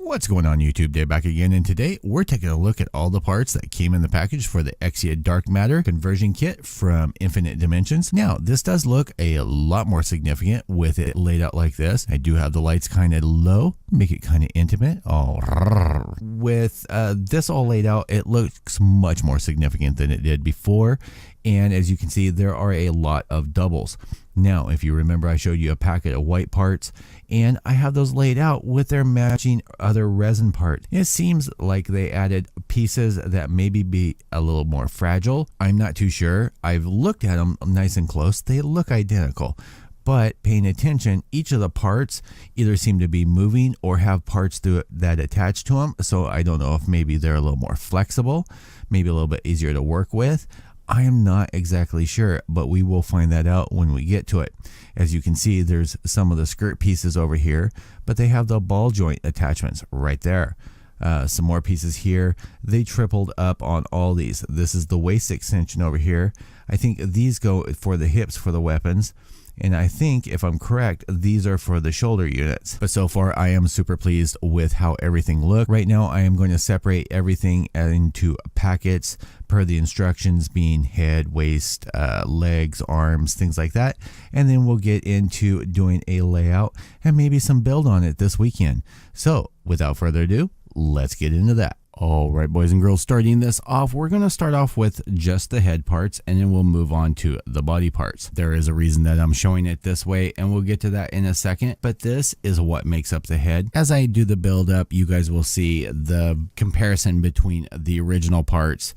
What's going on YouTube? Dave back again, and today we're taking a look at all the parts that came in the package for the Exia Dark Matter conversion kit from Infinite Dimensions. Now this does look a lot more significant with it laid out like this. I do have the lights kind of low, make it kind of intimate. With this all laid out, it looks much more significant than it did before. And as you can see, there are a lot of doubles. Now, if you remember, I showed you a packet of white parts, and I have those laid out with their matching other resin part. It seems like they added pieces that maybe be a little more fragile. I'm not too sure. I've looked at them nice and close. They look identical. But paying attention, each of the parts either seem to be moving or have parts to it that attach to them. So I don't know if maybe they're a little more flexible, maybe a little bit easier to work with. I am not exactly sure, but we will find that out when we get to it. As you can see, there's some of the skirt pieces over here, but they have the ball joint attachments right there. Some more pieces here. They tripled up on all these. This is the waist extension over here. I think these go for the hips for the weapons. And I think, if I'm correct, these are for the shoulder units. But so far, I am super pleased with how everything looked. Right now, I am going to separate everything into packets per the instructions, being head, waist, legs, arms, things like that. And then we'll get into doing a layout and maybe some build on it this weekend. So without further ado, let's get into that. All right, boys and girls, starting this off, we're going to start off with just the head parts, and then we'll move on to the body parts. There is a reason that I'm showing it this way, and we'll get to that in a second, but this is what makes up the head. As I do the build up, you guys will see the comparison between the original parts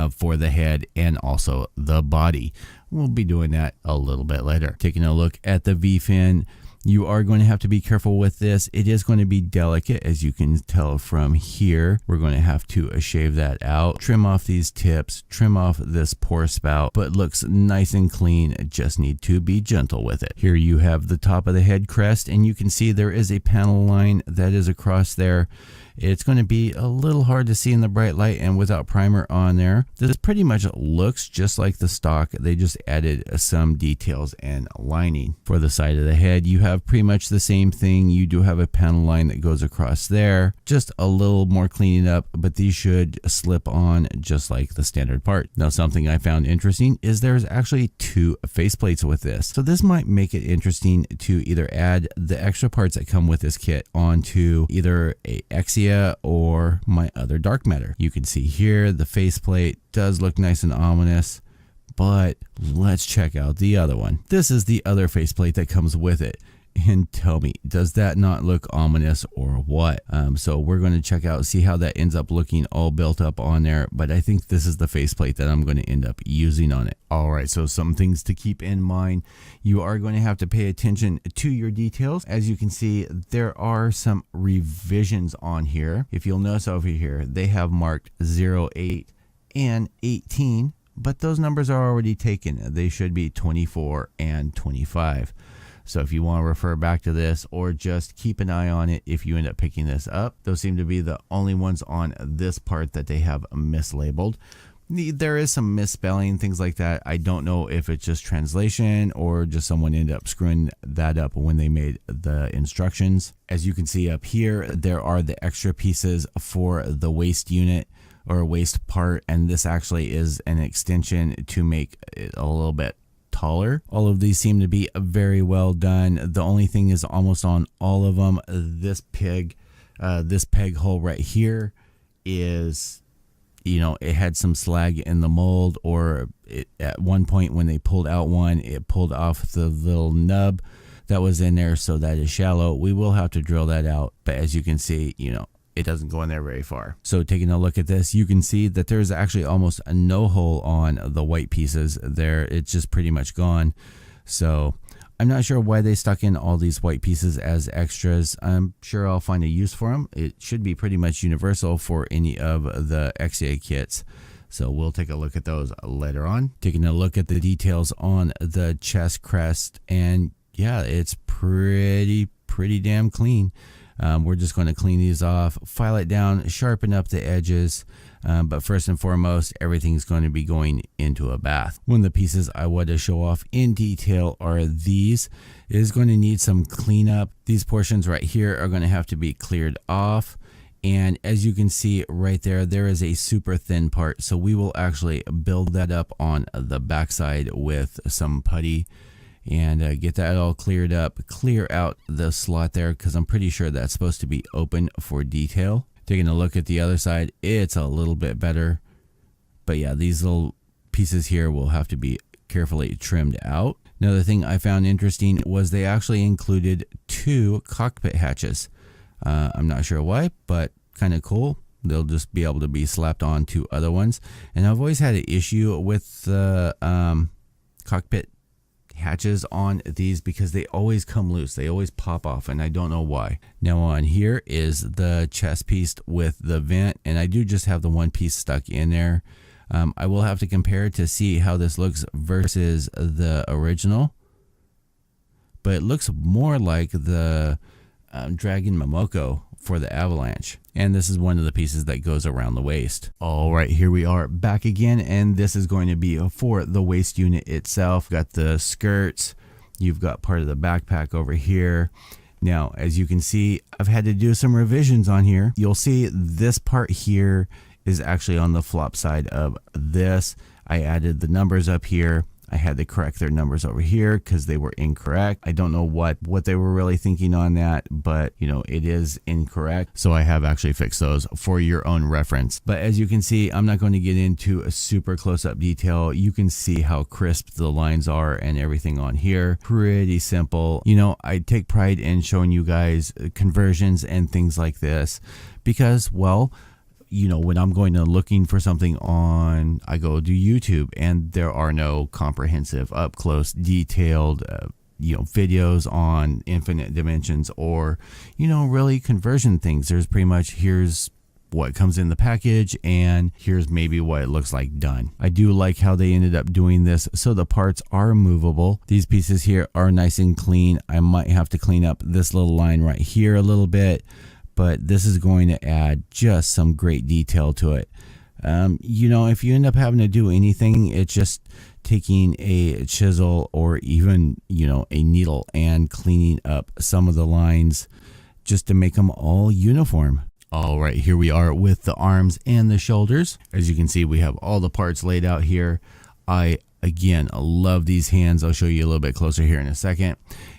for the head and also the body. We'll be doing that a little bit later. Taking a look at the V-fin. You are going to have to be careful with this. It is going to be delicate, as you can tell from here. We're going to have to shave that out, trim off these tips, trim off this pour spout, but looks nice and clean. Just need to be gentle with it. Here you have the top of the head crest, and you can see there is a panel line that is across there. It's going to be a little hard to see in the bright light and without primer on there. This pretty much looks just like the stock. They just added some details and lining. For the side of the head, you have pretty much the same thing. You do have a panel line that goes across there. Just a little more cleaning up, but these should slip on just like the standard part. Now, something I found interesting is there's actually two faceplates with this. So this might make it interesting to either add the extra parts that come with this kit onto either a Exia or my other dark matter. You can see here the faceplate does look nice and ominous, but let's check out the other one. This is the other faceplate that comes with it. And tell me, does that not look ominous or what? So we're going to check out, see how that ends up looking all built up on there. But I think this is the faceplate that I'm going to end up using on it. All right, so some things to keep in mind. You are going to have to pay attention to your details. As you can see, there are some revisions on here. If you'll notice over here, they have marked 0, 8, and 18. But those numbers are already taken. They should be 24 and 25. So if you want to refer back to this or just keep an eye on it if you end up picking this up, those seem to be the only ones on this part that they have mislabeled. There is some misspelling, things like that. I don't know if it's just translation or just someone ended up screwing that up when they made the instructions. As you can see up here, there are the extra pieces for the waist unit or waist part, and this actually is an extension to make it a little bit taller. All of these seem to be very well done. The only thing is almost on all of them, this peg hole right here is, you know, it had some slag in the mold, or at one point when they pulled out one, it pulled off the little nub that was in there, so that is shallow. We will have to drill that out, but as you can see, you know, it doesn't go in there very far. So taking a look at this, you can see that there's actually almost no hole on the white pieces there. It's just pretty much gone. So I'm not sure why they stuck in all these white pieces as extras. I'm sure I'll find a use for them. It should be pretty much universal for any of the Exia kits. So we'll take a look at those later on. Taking a look at the details on the chest crest, and yeah, it's pretty damn clean. We're just going to clean these off, file it down, sharpen up the edges. But first and foremost, everything's going to be going into a bath. One of the pieces I want to show off in detail are these. It is going to need some cleanup. These portions right here are going to have to be cleared off. And as you can see right there, there is a super thin part. So we will actually build that up on the backside with some putty and get that all cleared up. Clear out the slot there because I'm pretty sure that's supposed to be open for detail. Taking a look at the other side, it's a little bit better. But yeah, these little pieces here will have to be carefully trimmed out. Another thing I found interesting was they actually included 2 cockpit hatches. I'm not sure why, but kind of cool. They'll just be able to be slapped on to other ones. And I've always had an issue with the cockpit hatches on these because they always come loose. They always pop off, and I don't know why. Now on here is the chest piece with the vent, and I do just have the one piece stuck in there. I will have to compare to see how this looks versus the original, but it looks more like the Dragon Momoko for the Avalanche. And this is one of the pieces that goes around the waist. All right, here we are back again, and this is going to be for the waist unit itself. Got the skirts, you've got part of the backpack over here. Now, as you can see, I've had to do some revisions on here. You'll see this part here is actually on the flop side of this. I added the numbers up here. I had to correct their numbers over here because they were incorrect. I don't know what they were really thinking on that, but you know, it is incorrect. So I have actually fixed those for your own reference. But as you can see, I'm not going to get into a super close-up detail. You can see how crisp the lines are and everything on here. Pretty simple. You know, I take pride in showing you guys conversions and things like this because, well, you know, when I'm going to looking for something on, I go to YouTube and there are no comprehensive, up close, detailed, you know, videos on infinite dimensions or, you know, really conversion things. There's pretty much, here's what comes in the package and here's maybe what it looks like done. I do like how they ended up doing this so the parts are movable. These pieces here are nice and clean. I might have to clean up this little line right here a little bit, but this is going to add just some great detail to it. You know, if you end up having to do anything, it's just taking a chisel or even, you know, a needle and cleaning up some of the lines just to make them all uniform. All right, here we are with the arms and the shoulders. As you can see, we have all the parts laid out here. I, again, love these hands. I'll show you a little bit closer here in a second.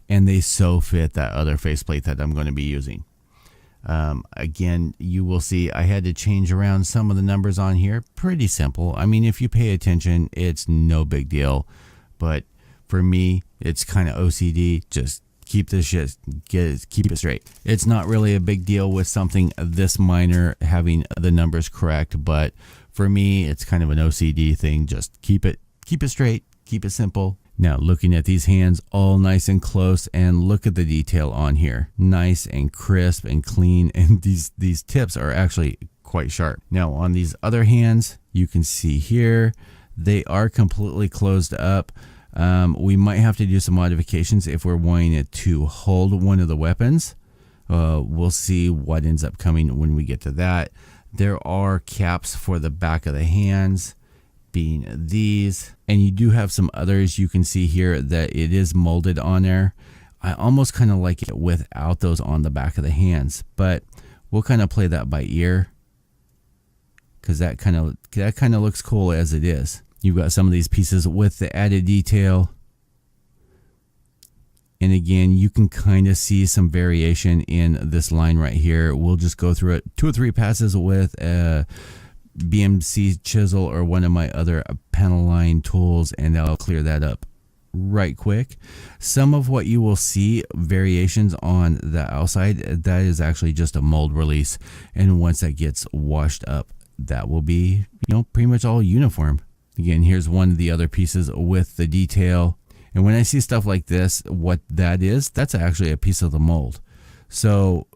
And they so fit that other faceplate that I'm going to be using. Again, you will see I had to change around some of the numbers on here. Pretty simple. I mean, if you pay attention, it's no big deal. But for me, it's kind of OCD. Just keep this shit, keep it straight. It's not really a big deal with something this minor having the numbers correct. But for me, it's kind of an OCD thing. Just keep it straight, keep it simple. Now looking at these hands all nice and close, and look at the detail on here. Nice and crisp and clean, and these tips are actually quite sharp. Now on these other hands, you can see here, they are completely closed up. We might have to do some modifications if we're wanting it to hold one of the weapons. We'll see what ends up coming when we get to that. There are caps for the back of the hands, being these, and you do have some others. You can see here that it is molded on there. I almost kind of like it without those on the back of the hands, but we'll kind of play that by ear because that kind of looks cool as it is. You've got some of these pieces with the added detail, and again, you can kind of see some variation in this line right here. We'll just go through it 2 or 3 passes with a BMC chisel or one of my other panel line tools, and I'll clear that up right quick. Some of what you will see variations on the outside, that is actually just a mold release, and once that gets washed up, that will be, you know, pretty much all uniform. Again, here's one of the other pieces with the detail, and when I see stuff like this, what that is, that's actually a piece of the mold. So,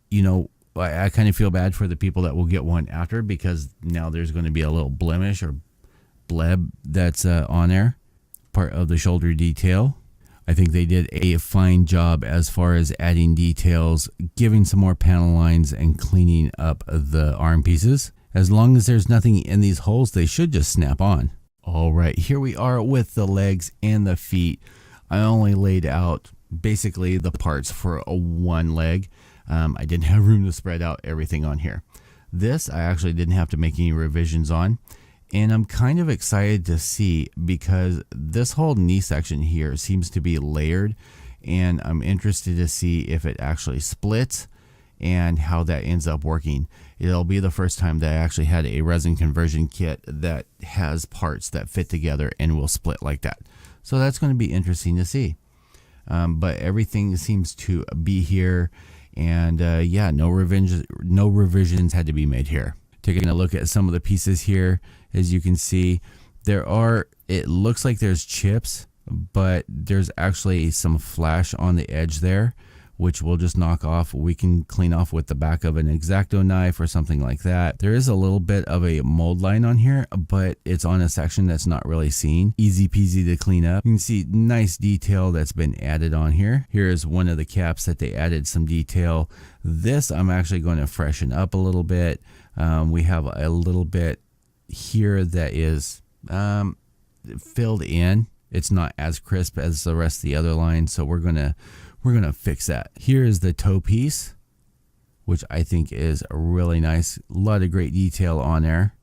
you know, I kind of feel bad for the people that will get one after, because now there's going to be a little blemish or bleb that's on there, part of the shoulder detail. I think they did a fine job as far as adding details, giving some more panel lines, and cleaning up the arm pieces. As long as there's nothing in these holes, they should just snap on. All right, here we are with the legs and the feet. I only laid out basically the parts for one leg. I didn't have room to spread out everything on here. This I actually didn't have to make any revisions on. And I'm kind of excited to see because this whole knee section here seems to be layered, and I'm interested to see if it actually splits and how that ends up working. It'll be the first time that I actually had a resin conversion kit that has parts that fit together and will split like that. So that's going to be interesting to see. But everything seems to be here, and yeah, no revisions had to be made here. Taking a look at some of the pieces here, as you can see, it looks like there's chips, but there's actually some flash on the edge there, which we'll just knock off. We can clean off with the back of an X-Acto knife or something like that. There is a little bit of a mold line on here, but it's on a section that's not really seen. Easy peasy to clean up. You can see nice detail that's been added on here. Here is one of the caps that they added some detail. This I'm actually going to freshen up a little bit. We have a little bit here that is filled in. It's not as crisp as the rest of the other line, so we're gonna fix that. Here is the toe piece, which I think is really nice. A lot of great detail on there.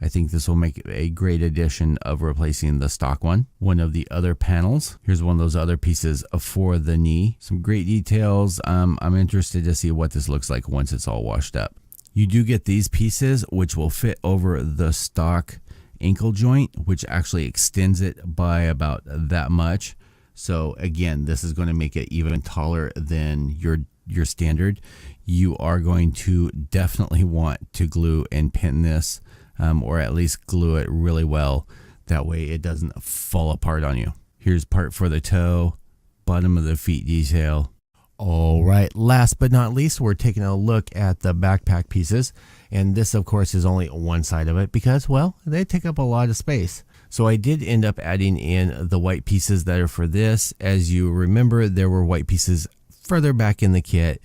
I think this will make a great addition of replacing the stock one. One of the other panels, here's one of those other pieces for the knee. Some great details. I'm interested to see what this looks like once it's all washed up. You do get these pieces, which will fit over the stock ankle joint, which actually extends it by about that much. So again, this is going to make it even taller than your standard. You are going to definitely want to glue and pin this, or at least glue it really well. That way it doesn't fall apart on you. Here's part for the toe, bottom of the feet detail. All right, last but not least, we're taking a look at the backpack pieces. And this, of course, is only one side of it because, well, they take up a lot of space. So I did end up adding in the white pieces that are for this. As you remember, there were white pieces further back in the kit,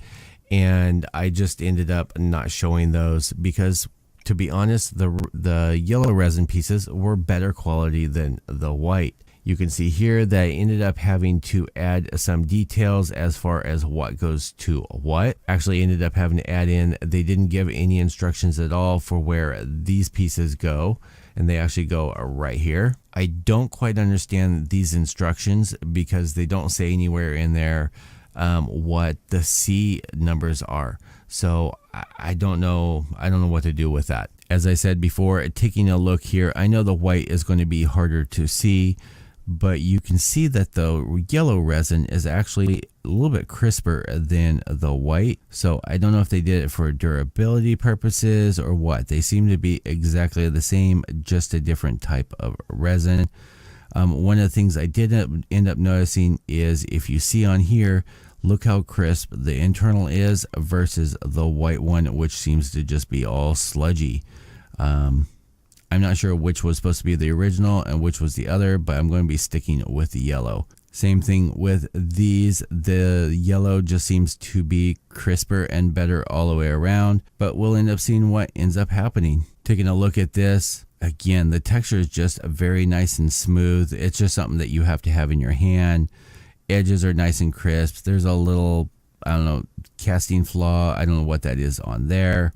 and I just ended up not showing those because, to be honest, the yellow resin pieces were better quality than the white. You can see here that I ended up having to add some details as far as what goes to what. Actually ended up having to add in, they didn't give any instructions at all for where these pieces go, and they actually go right here. I don't quite understand these instructions because they don't say anywhere in there what the C numbers are. So I don't know what to do with that. As I said before, taking a look here, I know the white is going to be harder to see, but you can see that the yellow resin is actually a little bit crisper than the white. So I don't know if they did it for durability purposes or what. They seem to be exactly the same, just a different type of resin. One of the things I did end up noticing is if you see on here, look how crisp the internal is versus the white one, which seems to just be all sludgy. I'm not sure which was supposed to be the original and which was the other, but I'm going to be sticking with the yellow. Same thing with these. The yellow just seems to be crisper and better all the way around, but we'll end up seeing what ends up happening. Taking a look at this, again, the texture is just very nice and smooth. It's just something that you have to have in your hand. Edges are nice and crisp. There's a little, I don't know, casting flaw. I don't know what that is on there.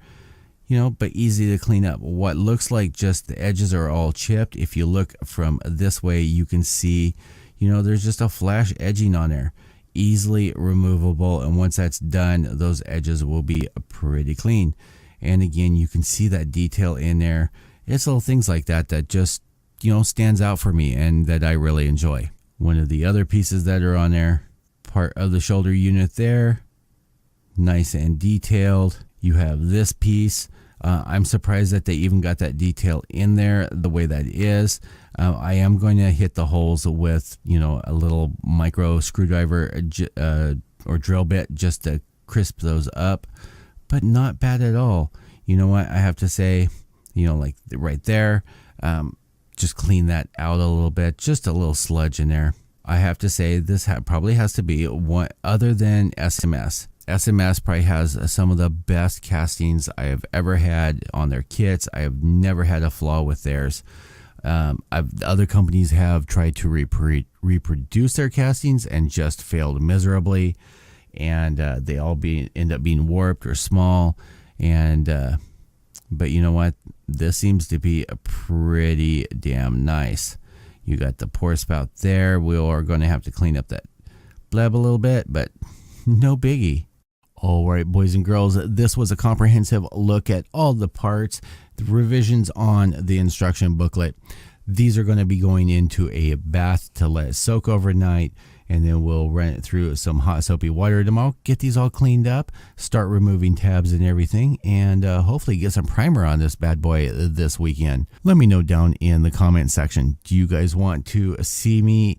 But easy to clean up. What looks like just the edges are all chipped. If you look from this way, you can see, there's just a flash edging on there. Easily removable. And once that's done, those edges will be pretty clean. And again, you can see that detail in there. It's little things like that that just, stands out for me and that I really enjoy. One of the other pieces that are on there, part of the shoulder unit there, nice and detailed. You have this piece. I'm surprised that they even got that detail in there the way that is. I am going to hit the holes with, a little micro screwdriver or drill bit just to crisp those up, but not bad at all. You know what? I have to say, like right there, just clean that out a little bit, just a little sludge in there. I have to say this probably has to be one other than SMS. SMS probably has some of the best castings I have ever had on their kits. I have never had a flaw with theirs. Other companies have tried to reproduce their castings and just failed miserably, and they all end up being warped or small. And but you know what? This seems to be a pretty damn nice. You got the pour spout there. We are going to have to clean up that bleb a little bit, but no biggie. All right, boys and girls, this was a comprehensive look at all the parts, the revisions on the instruction booklet. These are going to be going into a bath to let it soak overnight, and then we'll run it through some hot soapy water tomorrow, get these all cleaned up, start removing tabs and everything, and hopefully get some primer on this bad boy this weekend. Let me know down in the comment section, do you guys want to see me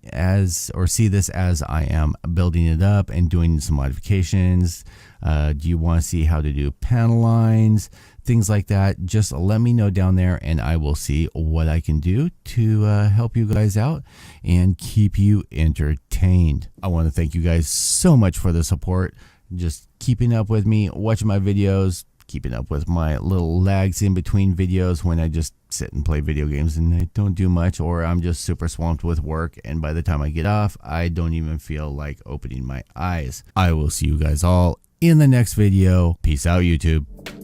see this as I am building it up and doing some modifications? Do you want to see how to do panel lines, things like that? Just let me know down there, and I will see what I can do to help you guys out and keep you entertained. I want to thank you guys so much for the support, just keeping up with me, watching my videos, keeping up with my little lags in between videos when I just sit and play video games and I don't do much, or I'm just super swamped with work, and by the time I get off, I don't even feel like opening my eyes. I will see you guys all in the next video. Peace out, YouTube.